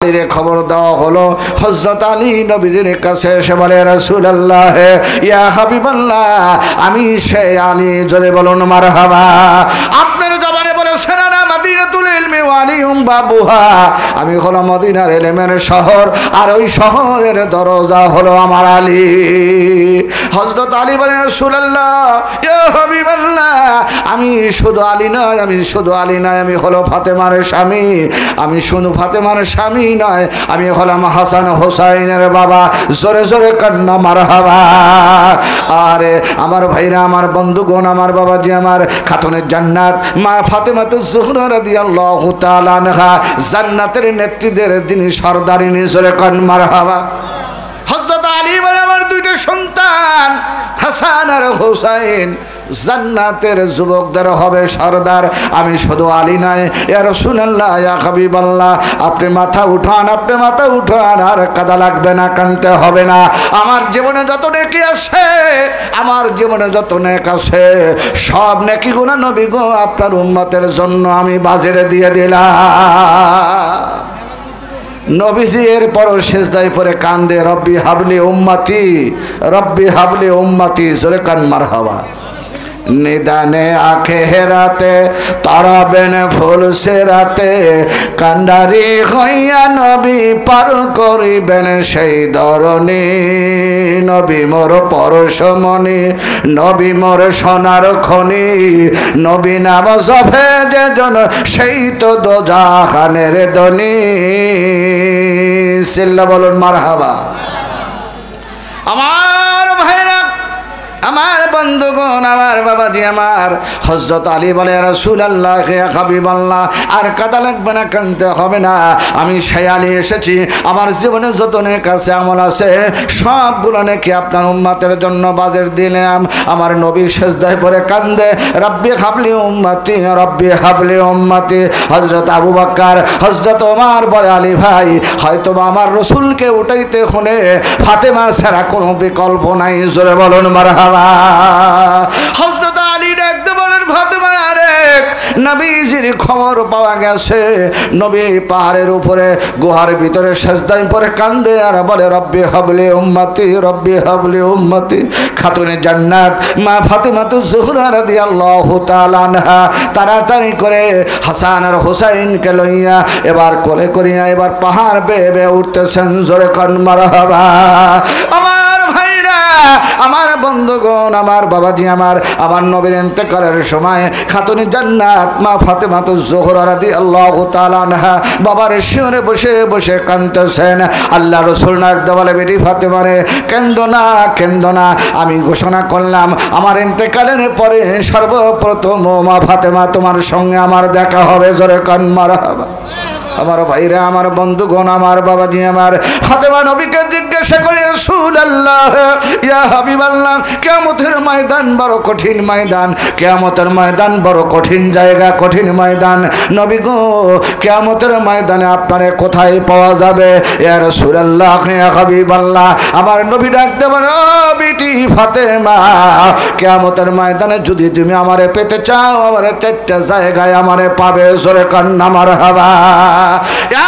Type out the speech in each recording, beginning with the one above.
আলীরে খবর দেওয়া হলো। হযরত আলী নবীর কাছে এসে বলে, রাসূলুল্লাহ ইয়া হাবিবাল্লাহ, আমি সেই আলী। জোরে বলুন মারহাবা। আপনার জবানে বলেছেন না মদিনাতুল ইলমি ওয়া আলিউম বাবুহা, আমি হলো মদিনার ইলমের শহর, আর ওই শহরের দরজা হলো আমার আলী। হযরত আলী বলেন, রাসূলুল্লাহ ইয়া হাবিবাল্লাহ, আমি শুধু আলী নয়, আমি শুধু আলী নয়, আমি হলো ফাতেমার স্বামী। আমি শুধু ফাতেমার স্বামী নয়, আমি হলাম হাসান হোসাইনের বাবা। জোরে জোরে কান্না মারহাবা। আরে আমার ভাইরা, আমার বন্ধুগণ, আমার বাবাজি, আমার খাতুনের জান্নাত মা ফাতেমাতুজ জোহরা রাদিয়াল্লাহু তাআলা আনহা, জান্নাতের নেত্রীদের যিনি সরদারিনী। জোরে কান্না মারহাবা। হযরত আলী বলে, আমার দুইটা সন্তান হাসান আর হোসাইন জান্নাতের যুবকদের হবে সরদার। আমি শুধু আলী নয়, ইয়া রাসূলুল্লাহ ইয়া হাবিবাল্লাহ, আপনি মাথা উঠান, আপনি মাথা উঠান, আর কাদা লাগবে না, কাঁদতে হবে না। আমার জীবনে যত নেকি আছে, আমার জীবনে যত নেক আছে, সব নেকিগুলো নবী গো আপনার উম্মতের জন্য আমি বাজেরে দিয়ে দিলাম। নবীজি এরপর সেজদায় পড়ে কান্দে, রব্বি হাবলি উম্মতি, রব্বি হাবলি উম্মতি। জোরে কান মারহাবা। নিদানে আখেরাতে তারাবেন ফুল সেরাতে, কান্ডারি হইয়া নবী পার করিবেন সেই ধরণী। নবী মোর পরশমণি, নবী মোর সোনার খনি, নবী নাম জপে যে জন সেই তো দোজাহানের ধনী। সিল্লা বলুন মারহাবা। আমার ভাইরা, আমার বন্ধুগণ, আমার বাবাজি, আমার হযরত আলী বলে, রাসূলুল্লাহ ইয়া হাবিবাল্লাহ, আর কাদা লাগবে না, কাঁদতে হবে না। আমি সেই আলী এসেছি, আমার জীবনে যত নেক আছে, আমল আছে, সবগুলো নেকি আপনার উম্মতের জন্য বাজের দিলাম। আমার নবী সেজদায় পড়ে কান্দে, রব্বি হাবলি উম্মতি, রব্বি হাবলি উম্মতি। হযরত আবু বকর, হযরত ওমর বলে, আলী ভাই, হয়তো আমার রসুলকে উঠাইতে হলে ফাতেমা ছাড়া কোনো বিকল্প নাই। জোরে বলুন মারহাবা। হযরত আলী ডাকতে বলেন, ফাতেমা, আরে নবীজির খবর পাওয়া গেছে, নবী পাহাড়ের উপরে গুহার ভিতরে সেজদায় পড়ে কান্দে আর বলে, রব্বি হাবলি উম্মতি, রব্বি হাবলি উম্মতি। খাতুনে জান্নাত মা ফাতেমাতুজ জোহরা রাদিয়াল্লাহু তাআলা আনহা তাড়াতাড়ি করে হাসান আর হোসাইনকে লইয়া এবার কোলে করিয়া এবার পাহাড় বেয়ে বেয়ে উঠতেছেন। জোরে কান মারহাবা। আমার ভাইরা, আমার বন্ধুগণ, আমার বাবাজি, আমার নবীর ইন্তেকালের সময় খাতুনে জান্নাত মা ফাতেমাতুজ জোহরা রাদিয়াল্লাহু তাআলা আনহা বাবার শিরে বসে বসে কাঁদতেছেন। আল্লাহ রাসূল ডাকতে বলে, বেটি ফাতেমা রে, কেন্দো না, কেন্দো না। আমি ঘোষণা করলাম আমার ইন্তেকালের পরে সর্বপ্রথম মা ফাতেমা তোমার সঙ্গে আমার দেখা হবে। জোরে কান মারহাবা। আমার ভাইরা, আমার বন্ধুগণ, আমার বাবাজি, আমার ফাতেমা নবীকে জিজ্ঞাসা করে, রাসূলুল্লাহ ইয়া হাবিবাল্লাহ, কিয়ামতের ময়দান বড় কঠিন ময়দান, কিয়ামতের ময়দান বড় কঠিন জায়গা, কঠিন ময়দান। নবী গো, কিয়ামতের ময়দানে আপনারে কোথায় পাওয়া যাবে? ইয়া রাসূলুল্লাহ ইয়া হাবিবাল্লাহ, আমার নবী ডাকতে বলে, ও বিটি ফাতেমা, কিয়ামতের ময়দানে যদি তুমি আমারে পেতে চাও, আমারে চারটা জায়গায় আমারে পাবে। জোরে কান্না মারহাবা।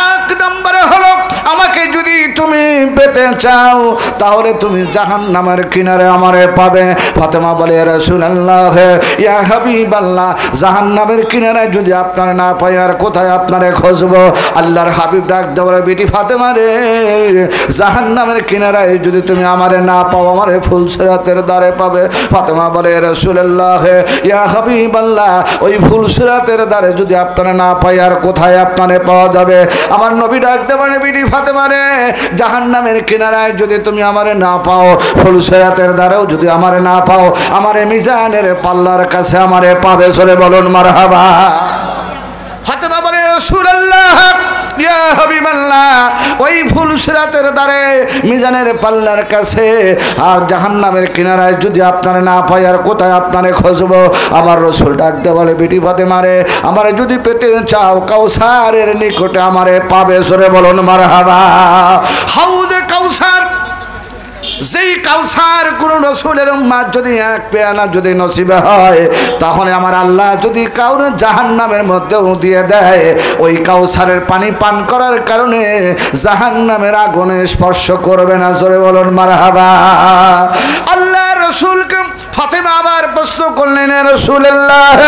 এক নম্বরে হলো, আমাকে যদি তুমি পেতে চাও তাহলে তুমি জাহান্নামের কিনারে আমারে পাবে। ফাতেমা বলে, রাসূলুল্লাহ ইয়া হাবিবাল্লাহ, জাহান্নামের কিনারে যদি আপনারে না পাই আর কোথায় আপনারে খুঁজবো? আল্লাহর হাবিব ডাক দেওয়া বলে, বিটি ফাতেমা রে, জাহান্নামের কিনারায় যদি তুমি আমারে না পাও, আমারে ফুলসিরাতের দ্বারে পাবে। ফাতেমা বলে, রাসূলুল্লাহ ইয়া হাবিবাল্লাহ, ওই ফুলসিরাতের দ্বারে যদি আপনারে না পাই আর কোথায় আপনারে পাওয়া যাবে? আমার নবী ডাকতে পারে, বিটি ফাতেমা রে, জাহান্নামের কিনারায় যদি তুমি আমারে না পাও, ফুলসিরাতের দ্বারেও যদি আমারে না পাও, আমারে মিজানের পাল্লার কাছে আমারে পাবে। জোরে বলুন মারহাবা। ফাতেমা বলে, রাসূলুল্লাহ ইয়া হাবিবাল্লাহ, ওই ফুলসিরাতের দ্বারে মিজানের পাল্লার কাছে আর জাহান্নামের কিনারায় যদি আপনারে না পাই আর কোথায় আপনারে খুঁজবো? আমার রাসূল ডাকতে বলে, বিটি ফাতেমা রে, আমারে যদি পেতে চাও কাউসারের নিকটে আমারে পাবে। জোরে বলুন মারহাবা। হাউজে কাউসার যেই কাউসার কোন রসুলের উম্মাত যদি এক পেয়ালা যদি নসিবে হয়, তাহলে আমার আল্লাহ যদি কাউরে জাহান্নামের মধ্যেও দিয়ে দেয়, ওই কাউসারের পানি পান করার কারণে জাহান্নামের আগুনে স্পর্শ করবে না। জোরে বলুন মারহাবা। আল্লাহ রসুলকে ফাতেমা আবার প্রশ্ন করলেন, রাসূলুল্লাহ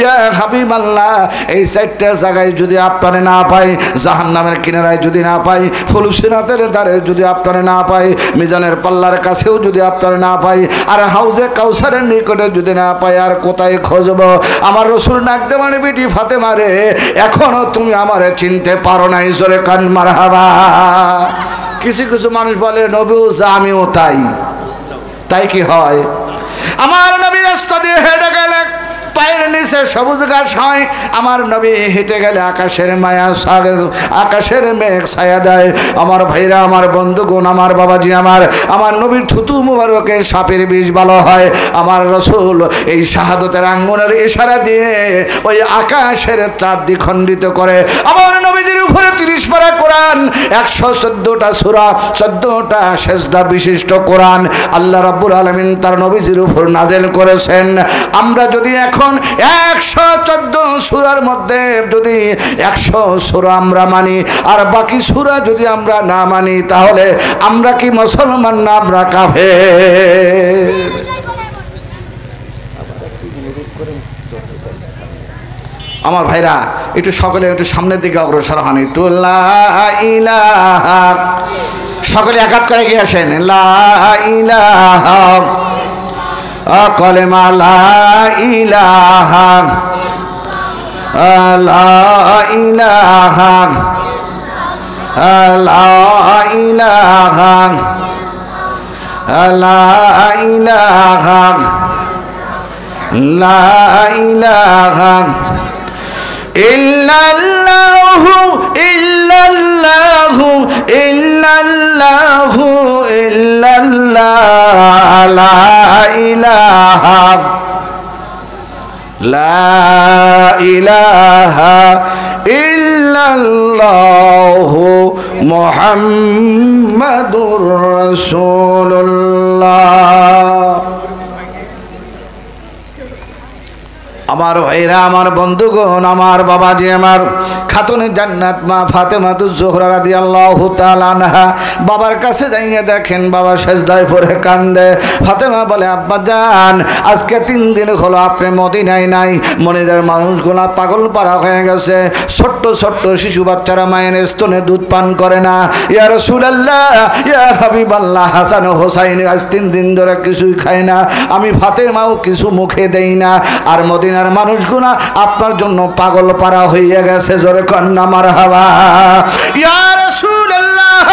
ইয়া হাবিবাল্লাহ, এই চারটা জায়গায় যদি আপনারে না পাই, জাহান্নামের কিনারায় যদি না পাই, ফুলসিরাতের ধারে যদি আপনারে না পাই, মিজানের পাল্লার কাছেও যদি আপনারে না পাই, আর হাউজে কাউসারের নিকটে যদি না পাই, আর কোথায় খুঁজব? আমার রসুল ডাকতে মানে, বেটি ফাতেমা রে, এখনো তুমি আমারে চিনতে পারো নাই। জোরে কান মারহাবা। কিছু কিছু মানুষ বলে নবীও যা আমিও তাই। তাই কি হয়? আমার নবী রাস্তা দিয়ে হেঁটে গেলে পায়ের নিচে সবুজ ঘাস হয়। আমার নবী হেঁটে গেলে আকাশের মায়া আকাশের মেঘ ছায়া দেয়। আমার ভাইরা, আমার বন্ধুগণ, আমার বাবাজি, আমার নবীর থুতু মুবারকে সাপের বিষ ভালো হয়। আমার রসুল এই শাহাদতের আঙ্গনের ইশারা দিয়ে ওই আকাশের চাঁদ দ্বিখণ্ডিত করে। আমার নবীদের উপরে 30 পারা কোরআন, 114টা সূরা, 14টা সেজদা বিশিষ্ট কোরআন আল্লাহ রাব্বুল আলামিন তার নবীজির উপর নাযিল করেছেন। আমরা যদি এখন 114 সূরার মধ্যে যদি 100 সূরা আমরা মানি, আর বাকি সূরা যদি আমরা না মানি, তাহলে আমরা কি মুসলমান না আমরা কাফের? আমার ভাইরা, একটু সকলে একটু সামনের দিকে অগ্রসর হন। একটু লা ইলাহা, সকলে একাত করে গিয়ে আসেন। লা ইলাহা, কলেমা লা ইলাহা, লা ইলাহা, লা ইলাহা, লা ইলাহা, লা ইলাহা ইল্লাল্লাহু ইল্লাল্লাহু ইল্লাল্লাহু ইল্লাল্লাহ, লা ইলাহা, লা ইলাহা ইল্লাল্লাহু মুহাম্মাদুর রাসূলুল্লাহ। আমার ভাইরা, আমার বন্ধুগণ, আমার বাবাজি, আমার খাতুনে জান্নাত মা ফাতেমাতুজ জোহরা রাদিয়াল্লাহু তাআলা আনহা বাবার কাছে যাইয়ে দেখেন বাবা সেজদায় পড়ে কান্দে। ফাতেমা বলে, আব্বা জান, আজকে 3 দিন হলো আপনি মদিনায় নাই। মনিদের মানুষগুলা পাগল পারা হয়ে গেছে। ছোট্ট ছোট্ট শিশু বাচ্চারা মায়ের স্তনে দুধ পান করে না। ইয়া রাসূলুল্লাহ, ইয়া হাবিবাল্লাহ, হাসান হোসাইন আজ 3 দিন ধরে কিছুই খায় না। আমি ফাতেমাও কিছু মুখে দেই না। আর মদিনার মানুষগুলা আপনার জন্য পাগল পারা হইয়া গেছে। জোরে কন্না মারহাবা। ইয়া রাসূলুল্লাহ,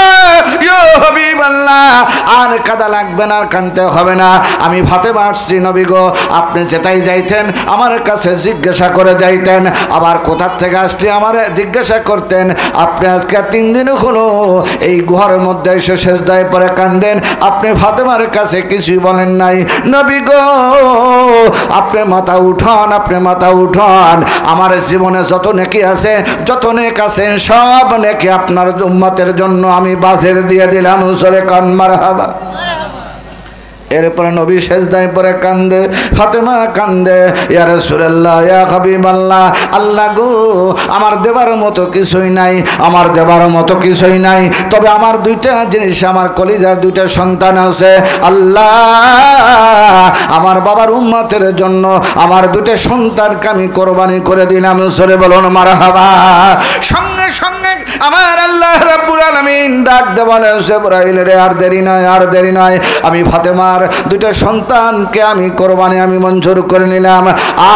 ইয়া হাবিবাল্লাহ, আর কাদা লাগবে না, আর কানতে হবে না। আমি ফাতেমা আসছি নবী গো, আপনি যেটাই যাইতেন আমার কাছে জিজ্ঞাসা করে যাইতেন। আবার কোথা থেকে আসলে আমার জিজ্ঞাসা করতেন। আপনি আজকে 3 দিন হলো এই গুহার মধ্যে এসে সেজদায় পড়ে কান্দেন, আপনি ফাতেমার কাছে কিছুই বলেন নাই। নবী গো, আপনি মাথা উঠান, আপনি মাথা উঠান। আমার জীবনে যত নেকি আছে, যত নেক আছে, সব নেকি আপনার উম্মতের জন্য আমি বাজের দিয়ে দিলাম। জোরে কান মারহাবা। এরপরে নবী সেজদায় পড়ে কান্দে, ফাতেমা কান্দে, ইয়া রাসূলুল্লাহ, ইয়া হাবিবাল্লাহ, আল্লাহ গো, আমার দেবার মতো কিছুই নাই, আমার দেবার মতো কিছুই নাই। তবে আমার 2টা জিনিস, আমার কলিজার 2টা সন্তান আছে। আল্লাহ, আমার বাবার উম্মতের জন্য আমার 2টা সন্তানকে আমি কোরবানি করে দিলাম। জোরে বলুন মারহাবা। সঙ্গে সঙ্গে আমার আল্লাহ রাব্বুল আলামিন ডাক দে বলে, জিবরাইল রে, আর দেরি নয়, আর দেরি নয়। আমি ফাতেমার 2টা সন্তানকে আমি কোরবানি আমি মঞ্জুর করে নিলাম।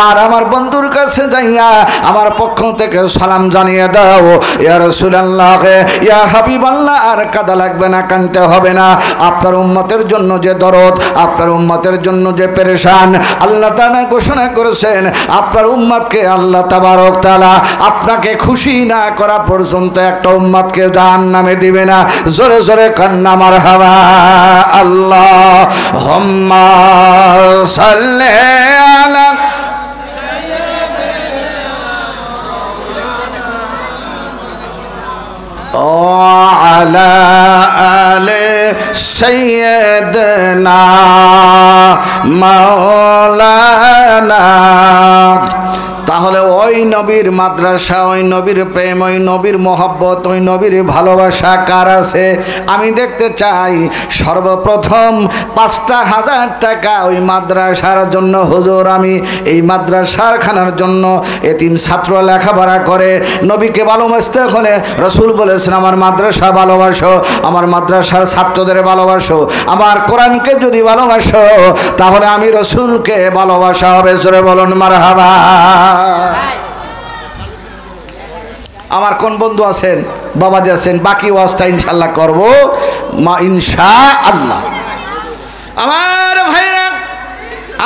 আর আমার বন্ধুর কাছে যাইয়া আমার পক্ষ থেকে সালাম জানিয়ে দাও, ইয়া রাসূলুল্লাহ, ইয়া হাবিবাল্লাহ, আর কাদা লাগবে না, কানতে হবে না। আপনার উম্মতের জন্য যে দরদ, আপনার উম্মতের জন্য যে পেরেশান, আল্লাহ তাআলা ঘোষণা করেছেন আপনার উম্মতকে আল্লাহ তাবারক তাআলা আপনাকে খুশি না করা পর্যন্ত একটা উম্মতকে জাহান্নামে দিবে না। জোরে জোরে কান্না মারহাবা। আল্লাহুম্মা সাল্লি আলা আলা আলি সাইয়্যিদনা মাওলানা। তাহলে ওই নবীর মাদ্রাসা, ওই নবীর প্রেম, ওই নবীর মহব্বত, ওই নবীর ভালোবাসা কার আছে? আমি দেখতে চাই সর্বপ্রথম 5,000 টাকা ওই মাদ্রাসার জন্য হুজুর, আমি এই মাদ্রাসার খানার জন্য এতিম ছাত্র লেখাপড়া করে নবীকে ভালোবাসতে হলে রসুল বলেছেন আমার মাদ্রাসা ভালোবাসো, আমার মাদ্রাসার ছাত্রদের ভালোবাসো, আমার কোরআনকে যদি ভালোবাসো তাহলে আমি রসুলকে ভালোবাসা হবে। জোরে বলুন মারহাবা। আমার কোন বন্ধু আছেন, বাবাজি আছেন, বাকি ওয়াজটা ইনশাআল্লাহ করব মা ইনশাআল্লাহ। আমার ভাইরা,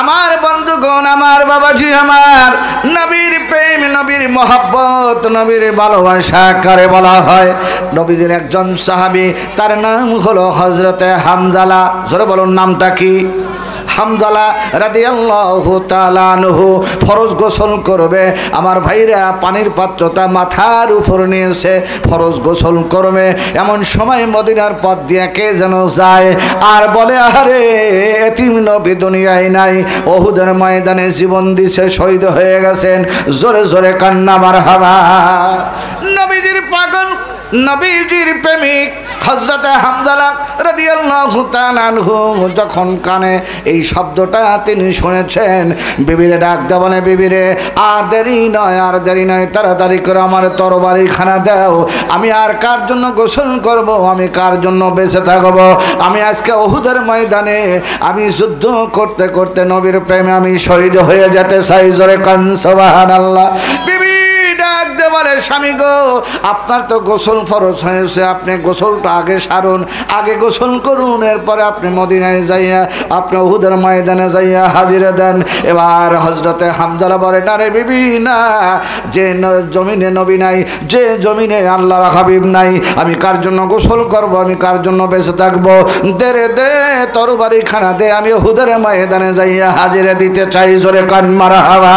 আমার বন্ধুগণ, আমার বাবাজি, আমার নবীর প্রেম, নবীর মহব্বত, নবীর ভালোবাসা কারে বলা হয়? নবীদের একজন সাহাবী, তার নাম হলো হযরতে হামজালা। জোরে বলুন নামটা কি? হামজালা রাদিয়াল্লাহু তাআলা আনহু ফরজ গোসল করবে। আমার ভাইরা পানির পাত্রটা মাথার উপর নিয়েছে, ফরজ গোসল করবে। এমন সময় মদিনার পথ দিয়ে কে যেন যায় আর বলে, আরে এতিম নবী দুনিয়ায় নাই, উহুদের ময়দানে জীবন দিছে, শহীদ হয়ে গেছেন। জোরে জোরে কান্না মারহাবা। নবীজির পাগল, নবীজির প্রেমিক হযরতে হামজালা রাদিয়াল্লাহু তাআলা আনহু যখন কানে এই শব্দটা তিনি শুনেছেন, বিবিরে ডাক দেওয়া, বলে বিবিরে আর দেরি নয়, আর দেরি নয়, তাড়াতাড়ি করে আমার তরবারি খানা দাও। আমি আর কার জন্য গোসল করব, আমি কার জন্য বেঁচে থাকব? আমি আজকে উহুদের ময়দানে আমি যুদ্ধ করতে করতে নবীর প্রেমে আমি শহীদ হয়ে যেতে চাই। জোরে কান সুবহানাল্লাহ। বিবি ডাক দে বলে, স্বামী গো, আপনার তো গোসল ফরজ হয়েছে, আপনি গোসলটা আগে সারুন, আগে গোসল করুন, এরপরে আপনি মদিনায় যাইয়া আপনি উহুদের ময়দানে যাইয়া হাজিরা দেন। এবার হযরতে হামজালা বলে, না রে বিবি না, যে জমিনে নবী নাই, যে জমিনে আল্লাহর হাবিব নাই, আমি কার জন্য গোসল করব, আমি কার জন্য বেঁচে থাকবো? দে রে দে, তরবারি খানা দে, আমি উহুদের ময়দানে যাইয়া হাজিরা দিতে চাই। জোরে কান মারহাবা।